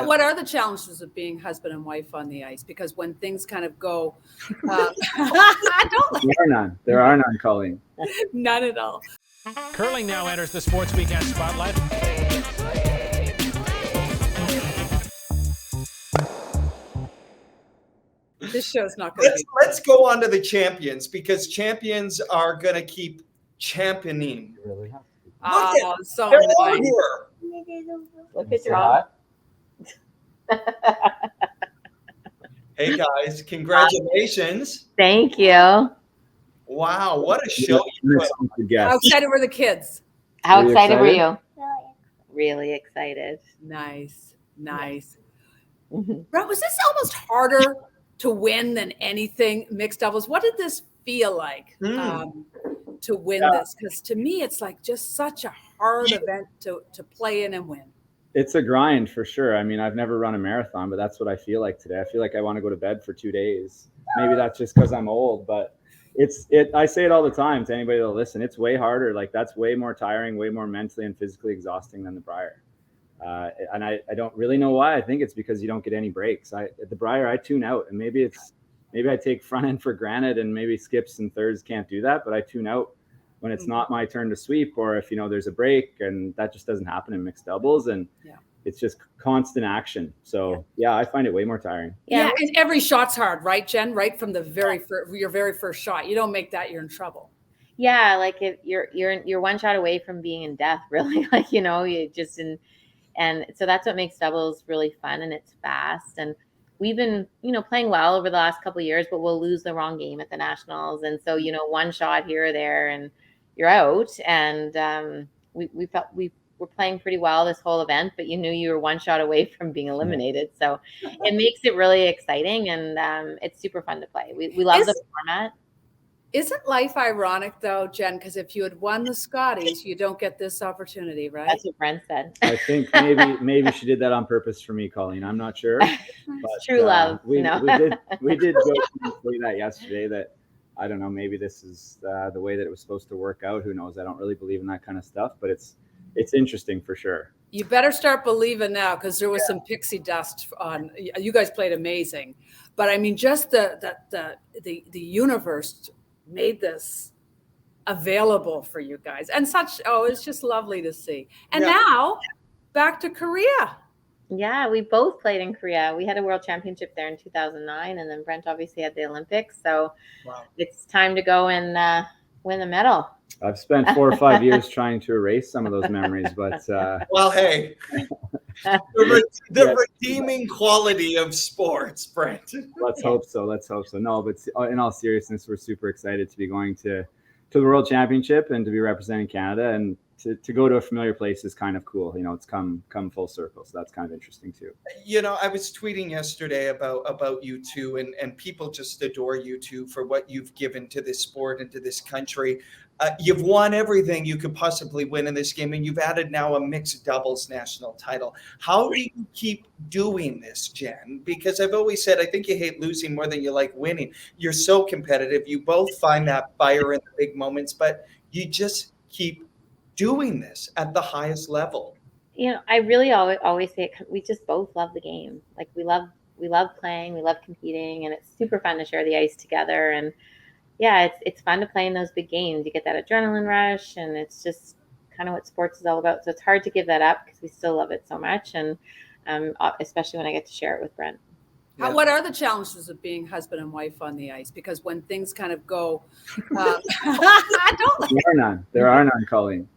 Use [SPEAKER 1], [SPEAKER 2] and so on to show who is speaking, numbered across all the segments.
[SPEAKER 1] What are the challenges of being husband and wife on the ice? Because when things kind of go, I don't
[SPEAKER 2] There are none. There are none, Colleen.
[SPEAKER 1] None at all.
[SPEAKER 3] Curling now enters the Sports Weekend spotlight.
[SPEAKER 1] This show's not going to be.
[SPEAKER 4] Let's go on to the champions, because champions are going to keep championing.
[SPEAKER 2] You really have to.
[SPEAKER 1] Oh, so
[SPEAKER 4] They're all
[SPEAKER 1] nice.
[SPEAKER 4] here.
[SPEAKER 5] Look at your
[SPEAKER 4] Hey guys, congratulations.
[SPEAKER 5] Thank you.
[SPEAKER 4] Wow, what a show you put.
[SPEAKER 1] How excited were the kids?
[SPEAKER 5] How
[SPEAKER 2] Were you
[SPEAKER 5] excited were
[SPEAKER 2] excited?
[SPEAKER 5] you? Really excited.
[SPEAKER 1] Nice.
[SPEAKER 5] Mhm.
[SPEAKER 1] Brett, was this almost harder to win than anything mixed doubles? What did this feel like to win this? Because to me, it's like just such a hard event to play in and win.
[SPEAKER 2] It's a grind for sure. I mean, I've never run a marathon, but that's what I feel like today. I feel like I want to go to bed for 2 days. Maybe that's just because I'm old, but I say it all the time to anybody that'll listen. It's way harder. Like, that's way more tiring, way more mentally and physically exhausting than the Briar. And I don't really know why. I think it's because you don't get any breaks. At the Briar, I tune out, and maybe I take front end for granted, and maybe skips and thirds can't do that, but I tune out when it's not my turn to sweep, or if, there's a break, and that just doesn't happen in mixed doubles. And it's just constant action. So I find it way more tiring.
[SPEAKER 1] Yeah, and every shot's hard, right, Jen? Right from the your very first shot. You don't make that, you're in trouble.
[SPEAKER 5] Yeah, like if you're one shot away from being in death, really. Like, you just and so that's what makes doubles really fun, and it's fast. And we've been, playing well over the last couple of years, but we'll lose the wrong game at the nationals. And so, one shot here or there and you're out. And we felt we were playing pretty well this whole event, but you knew you were one shot away from being eliminated. So it makes it really exciting, and it's super fun to play. We love the format.
[SPEAKER 1] Isn't life ironic, though, Jen? Because if you had won the Scotties, you don't get this opportunity, right?
[SPEAKER 5] That's what Brent said.
[SPEAKER 2] I think maybe she did that on purpose for me, Colleen. I'm not sure. But,
[SPEAKER 5] true love.
[SPEAKER 2] We did go through that yesterday. That I don't know. Maybe this is the way that it was supposed to work out. Who knows? I don't really believe in that kind of stuff, but it's interesting for sure.
[SPEAKER 1] You better start believing now, because there was some pixie dust on. You guys played amazing, but I mean, just the universe made this available for you guys, and it's just lovely to see. And now back to Korea.
[SPEAKER 5] Yeah, we both played in Korea. We had a world championship there in 2009, and then Brent obviously had the Olympics. So it's time to go and win a medal.
[SPEAKER 2] I've spent 4 or 5 years trying to erase some of those memories, but
[SPEAKER 4] well, hey, the redeeming quality of sports, Brent.
[SPEAKER 2] Let's hope so. No, but in all seriousness, we're super excited to be going to the World Championship and to be representing Canada, and to go to a familiar place is kind of cool. It's come full circle, so that's kind of interesting too.
[SPEAKER 4] I was tweeting yesterday about you two, and people just adore you two for what you've given to this sport and to this country. You've won everything you could possibly win in this game, and you've added now a mixed doubles national title. How do you keep doing this, Jen? Because I've always said, I think you hate losing more than you like winning. You're so competitive. You both find that fire in the big moments, but you just keep doing this at the highest level.
[SPEAKER 5] I really always say we just both love the game. Like, we love playing, we love competing, and it's super fun to share the ice together. And it's fun to play in those big games. You get that adrenaline rush, and it's just kind of what sports is all about. So it's hard to give that up, because we still love it so much, and especially when I get to share it with Brent.
[SPEAKER 1] What are the challenges of being husband and wife on the ice? Because when things kind of go,
[SPEAKER 2] There are none, Colleen.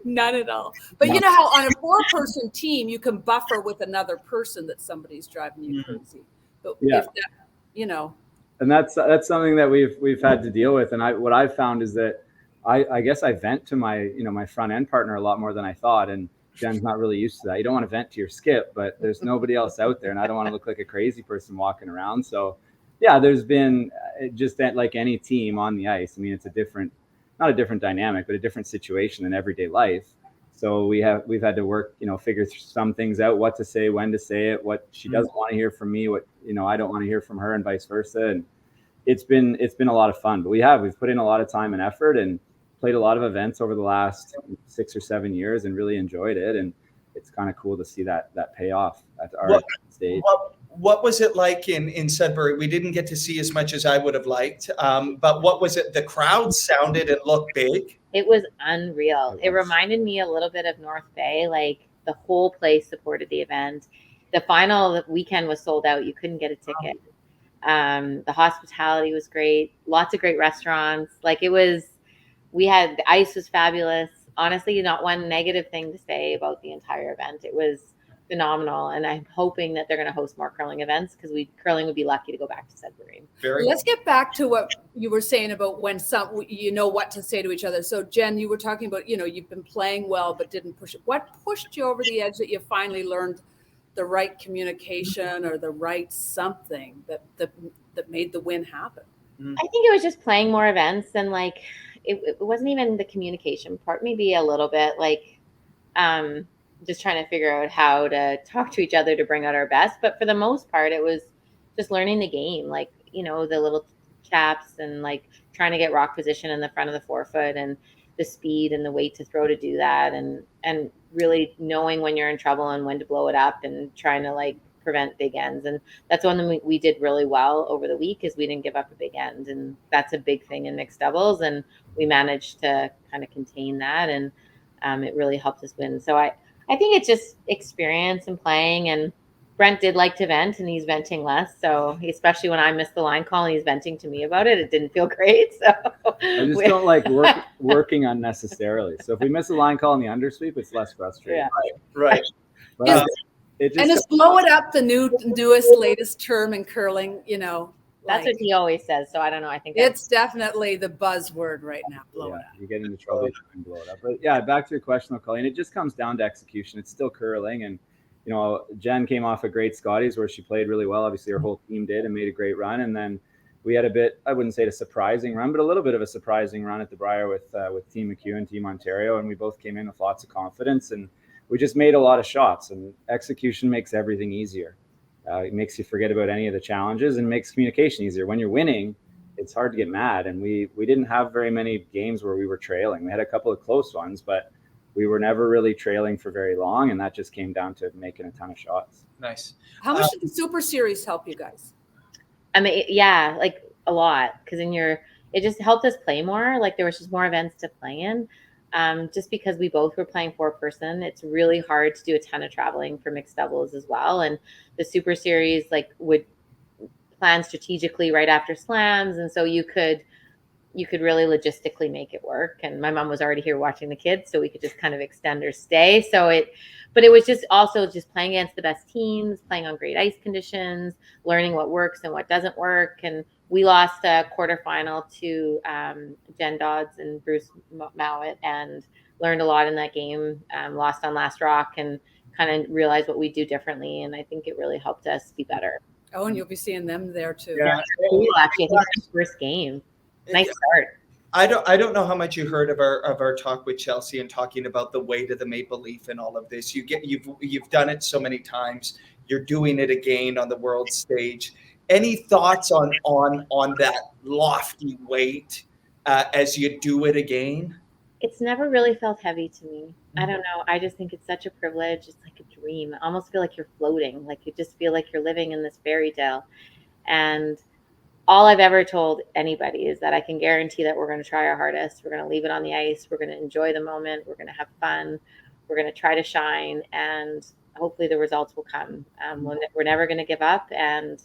[SPEAKER 1] None at all. But you know how on a 4-person team, you can buffer with another person that somebody's driving you crazy. But if that,
[SPEAKER 2] And that's something that we've had to deal with. And what I've found is that I guess I vent to my my front end partner a lot more than I thought. And Jen's not really used to that. You don't want to vent to your skip, but there's nobody else out there, and I don't want to look like a crazy person walking around. So there's been just that, like any team on the ice. I mean, it's not a different dynamic, but a different situation in everyday life. So we've had to work, figure some things out, what to say, when to say it, what she doesn't want to hear from me, what, I don't want to hear from her, and vice versa. And it's been a lot of fun, but we've put in a lot of time and effort, and played a lot of events over the last 6 or 7 years, and really enjoyed it. And it's kind of cool to see that pay off at our
[SPEAKER 4] What-
[SPEAKER 2] stage.
[SPEAKER 4] What was it like in Sudbury? We didn't get to see as much as I would have liked, but what was it? The crowd sounded and looked big.
[SPEAKER 5] It was unreal. It
[SPEAKER 2] It was.
[SPEAKER 5] reminded me a little bit of North Bay. Like the whole place supported the event. The final weekend was sold out. You couldn't get a ticket. The hospitality was great. Lots of great restaurants. Like the ice was fabulous. Honestly, not one negative thing to say about the entire event. It was phenomenal, and I'm hoping that they're going to host more curling events because curling would be lucky to go back to Sudbury.
[SPEAKER 1] Let's get back to what you were saying about when you know what to say to each other. So Jen, you were talking about, you've been playing well but didn't push it. What pushed you over the edge that you finally learned the right communication or the right something that made the win happen?
[SPEAKER 5] I think it was just playing more events, and like it wasn't even the communication part, maybe a little bit like just trying to figure out how to talk to each other to bring out our best. But for the most part, it was just learning the game, like, the little chaps and like trying to get rock position in the front of the forefoot and the speed and the weight to throw to do that. And really knowing when you're in trouble and when to blow it up and trying to like prevent big ends. And that's one thing we did really well over the week is we didn't give up a big end. And that's a big thing in mixed doubles. And we managed to kind of contain that. And it really helped us win. So I think it's just experience and playing, and Brent did like to vent and he's venting less. So especially when I missed the line call and he's venting to me about it, it didn't feel great. So
[SPEAKER 2] I just don't like working unnecessarily. So if we miss a line call in the undersweep, it's less frustrating.
[SPEAKER 5] Yeah.
[SPEAKER 4] Right.
[SPEAKER 2] But
[SPEAKER 1] And is blow it up the newest, latest term in curling,
[SPEAKER 5] that's what he always says. So I don't know. I think
[SPEAKER 1] it's definitely the buzzword right now. Blow it up.
[SPEAKER 2] You get into trouble and blow it up. But yeah, back to your question, Colleen. It just comes down to execution. It's still curling, and Jen came off a great Scotties where she played really well. Obviously, her whole team did and made a great run. And then we had a bit, I wouldn't say a surprising run, but a little bit of a surprising run at the Briar with Team McHugh and Team Ontario, and we both came in with lots of confidence, and we just made a lot of shots. And execution makes everything easier. It makes you forget about any of the challenges and makes communication easier. When you're winning, it's hard to get mad. And we didn't have very many games where we were trailing. We had a couple of close ones, but we were never really trailing for very long. And that just came down to making a ton of shots.
[SPEAKER 4] Nice.
[SPEAKER 1] How much did the Super Series help you guys?
[SPEAKER 5] I mean, yeah, like a lot. Because it just helped us play more. Like there was just more events to play in. Just because we both were playing 4-person, it's really hard to do a ton of traveling for mixed doubles as well. And the Super Series would plan strategically right after slams, and so you could really logistically make it work. And my mom was already here watching the kids, so we could just kind of extend her stay. But it was just also just playing against the best teams, playing on great ice conditions, learning what works and what doesn't work. And we lost a quarterfinal to Jen Dodds and Bruce Mowat, and learned a lot in that game. Lost on last rock and kind of realized what we do differently. And I think it really helped us be better.
[SPEAKER 1] Oh, and you'll be seeing them there too.
[SPEAKER 4] Yeah.
[SPEAKER 5] Cool, actually, I think it's the first game. Nice start.
[SPEAKER 4] I don't know how much you heard of our talk with Chelsea and talking about the weight of the Maple Leaf and all of this. You've done it so many times. You're doing it again on the world stage. Any thoughts on that lofty weight as you do it again?
[SPEAKER 5] It's never really felt heavy to me. I don't know. I just think it's such a privilege. It's like a dream. I almost feel like you're floating. Like you just feel like you're living in this fairy tale. And all I've ever told anybody is that I can guarantee that we're going to try our hardest. We're going to leave it on the ice. We're going to enjoy the moment. We're going to have fun. We're going to try to shine, and hopefully the results will come. We're never going to give up, and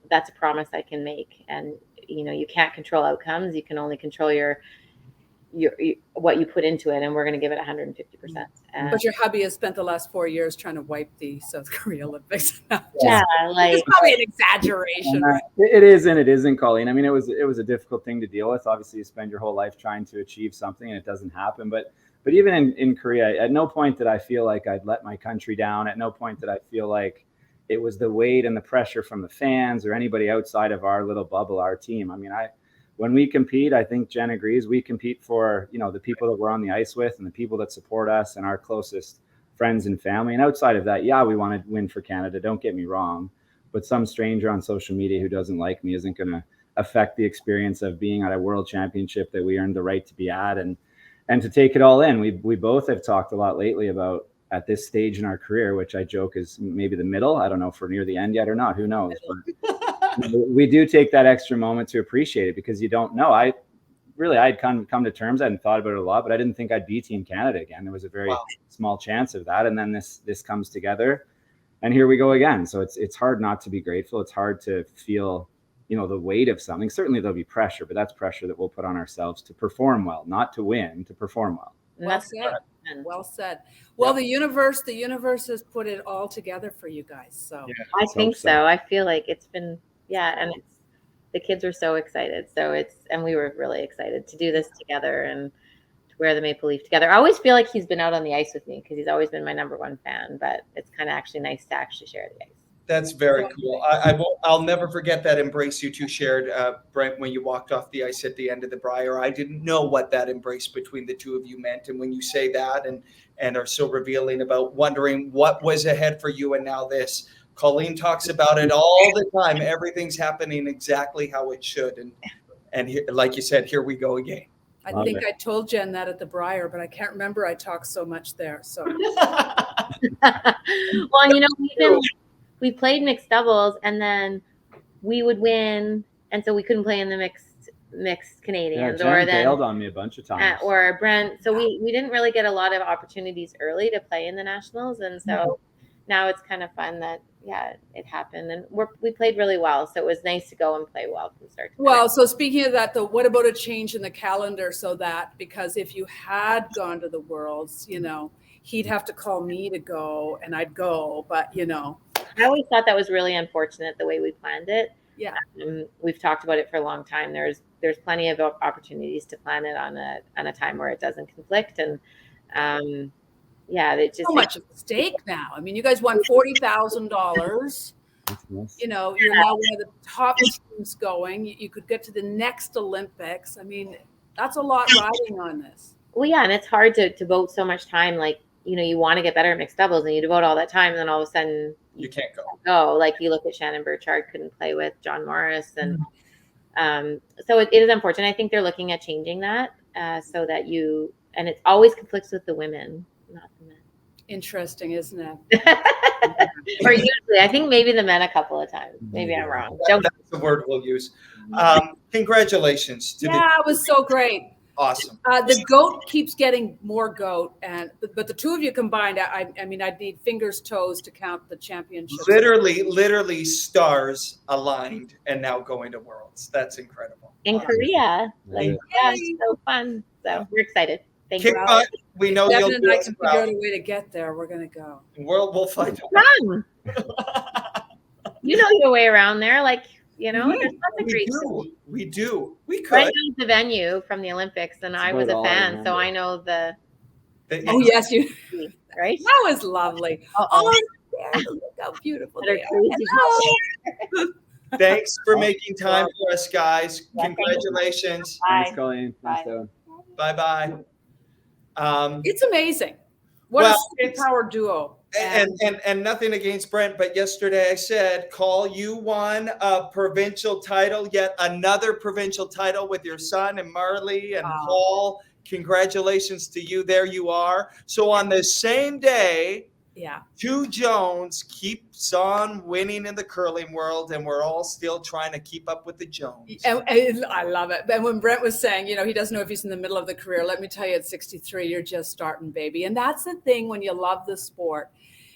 [SPEAKER 5] that's a promise I can make. And you can't control outcomes. You can only control your what you put into it, and we're going to give it 150%.
[SPEAKER 1] But your hubby has spent the last 4 years trying to wipe the South Korea Olympics.
[SPEAKER 5] Yeah, like
[SPEAKER 1] it's probably an exaggeration. Right?
[SPEAKER 2] It is and it isn't, Colleen. I mean, it was a difficult thing to deal with. Obviously, you spend your whole life trying to achieve something, and it doesn't happen. But even in Korea, at no point did I feel like I'd let my country down. At no point did I feel like it was the weight and the pressure from the fans or anybody outside of our little bubble, our team. I mean, when we compete, I think Jen agrees, we compete for, the people that we're on the ice with and the people that support us and our closest friends and family. And outside of that, yeah, we want to win for Canada. Don't get me wrong. But some stranger on social media who doesn't like me isn't going to affect the experience of being at a world championship that we earned the right to be at and to take it all in. We both have talked a lot lately about at this stage in our career, which I joke is maybe the middle. I don't know if we're near the end yet or not. Who knows? But we do take that extra moment to appreciate it, because you don't know. I'd come to terms. I hadn't thought about it a lot, but I didn't think I'd be Team Canada again. There was a very small chance of that. And then this comes together, and here we go again. So it's hard not to be grateful. It's hard to feel, the weight of something. Certainly there'll be pressure, but that's pressure that we'll put on ourselves to perform well, not to win, to perform well.
[SPEAKER 1] Well said. Well said. Well, the universe has put it all together for you guys. So
[SPEAKER 5] I think so. I feel like it's been, and the kids were so excited. And we were really excited to do this together and to wear the maple leaf together. I always feel like he's been out on the ice with me, because he's always been my number one fan, but it's kind of actually nice to actually share the ice.
[SPEAKER 4] That's very cool. I'll never forget that embrace you two shared, Brent, when you walked off the ice at the end of the Brier. I didn't know what that embrace between the two of you meant. And when you say that and are so revealing about wondering what was ahead for you and now this, Colleen talks about it all the time. Everything's happening exactly how it should. And here, like you said, here we go again.
[SPEAKER 1] I think I told Jen that at the Brier, but I can't remember. I talked so much there. So
[SPEAKER 5] well, we played mixed doubles, and then we would win, and so we couldn't play in the mixed Canadians.
[SPEAKER 2] Jen bailed on me a bunch of times.
[SPEAKER 5] Or Brent. So we didn't really get a lot of opportunities early to play in the nationals, and so now it's kind of fun that it happened, and we played really well. So it was nice to go and play well from start to finish.
[SPEAKER 1] Well, so speaking of that, though, what about a change in the calendar because if you had gone to the Worlds, he'd have to call me to go, and I'd go, but
[SPEAKER 5] I always thought that was really unfortunate the way we planned it.
[SPEAKER 1] Yeah.
[SPEAKER 5] We've talked about it for a long time. There's plenty of opportunities to plan it on a time where it doesn't conflict. And it's just
[SPEAKER 1] so much at stake now. I mean, you guys won $40,000. You're now one of the top teams going. You could get to the next Olympics. I mean, that's a lot riding on this.
[SPEAKER 5] Well, and it's hard to devote so much time. Like, you want to get better at mixed doubles, and you devote all that time, and then all of a sudden
[SPEAKER 4] you can't
[SPEAKER 5] go. Like, you look at Shannon Burchard, couldn't play with John Morris, and so it is unfortunate. I think they're looking at changing that so that and it always conflicts with the women, not the men.
[SPEAKER 1] Interesting, isn't it?
[SPEAKER 5] Or usually, I think maybe the men a couple of times. Maybe I'm wrong.
[SPEAKER 4] That's the word we'll use. Congratulations to
[SPEAKER 1] it was so great.
[SPEAKER 4] Awesome.
[SPEAKER 1] The goat keeps getting more goat, but the two of you combined, I mean, I'd need fingers, toes to count the championships.
[SPEAKER 4] Literally stars aligned, and now going to Worlds. That's incredible.
[SPEAKER 5] In Korea, so fun. So we're excited. Thank you.
[SPEAKER 4] We know
[SPEAKER 1] Devin
[SPEAKER 4] you'll
[SPEAKER 1] and I can figure out a way to get there. We're gonna go.
[SPEAKER 4] We'll find out.
[SPEAKER 5] You know your way around there, there's lots of great.
[SPEAKER 4] We do. We could.
[SPEAKER 5] Brent knows the venue from the Olympics, and I was a fan, so I know the.
[SPEAKER 1] Oh yes, you.
[SPEAKER 5] Right.
[SPEAKER 1] That was lovely. Oh, look how beautiful they are.
[SPEAKER 4] Thanks for making time for us, guys. Congratulations.
[SPEAKER 2] Thanks, Colleen.
[SPEAKER 4] Bye-bye.
[SPEAKER 1] It's amazing. What a power duo.
[SPEAKER 4] And nothing against Brent, but yesterday I said, call, you won a provincial title, yet another provincial title with your son and Marley and Paul. Congratulations to you. There you are. So on the same day, two Jones keeps on winning in the curling world, and we're all still trying to keep up with the Jones.
[SPEAKER 1] And I love it. And when Brent was saying, he doesn't know if he's in the middle of the career, let me tell you, at 63, you're just starting, baby. And that's the thing when you love the sport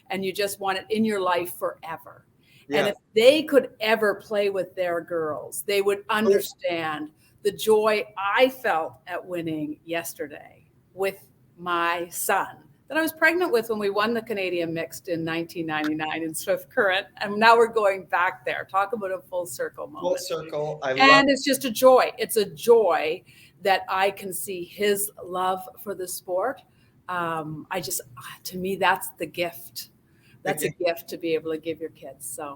[SPEAKER 1] and you just want it in your life forever. Yeah. And if they could ever play with their girls, they would understand the joy I felt at winning yesterday with my son that I was pregnant with when we won the Canadian Mixed in 1999 in Swift Current. And now we're going back there. Talk about a full circle moment.
[SPEAKER 4] Full circle.
[SPEAKER 1] And it's just a joy. It's a joy that I can see his love for the sport. To me, that's the gift. That's a gift to be able to give your kids. So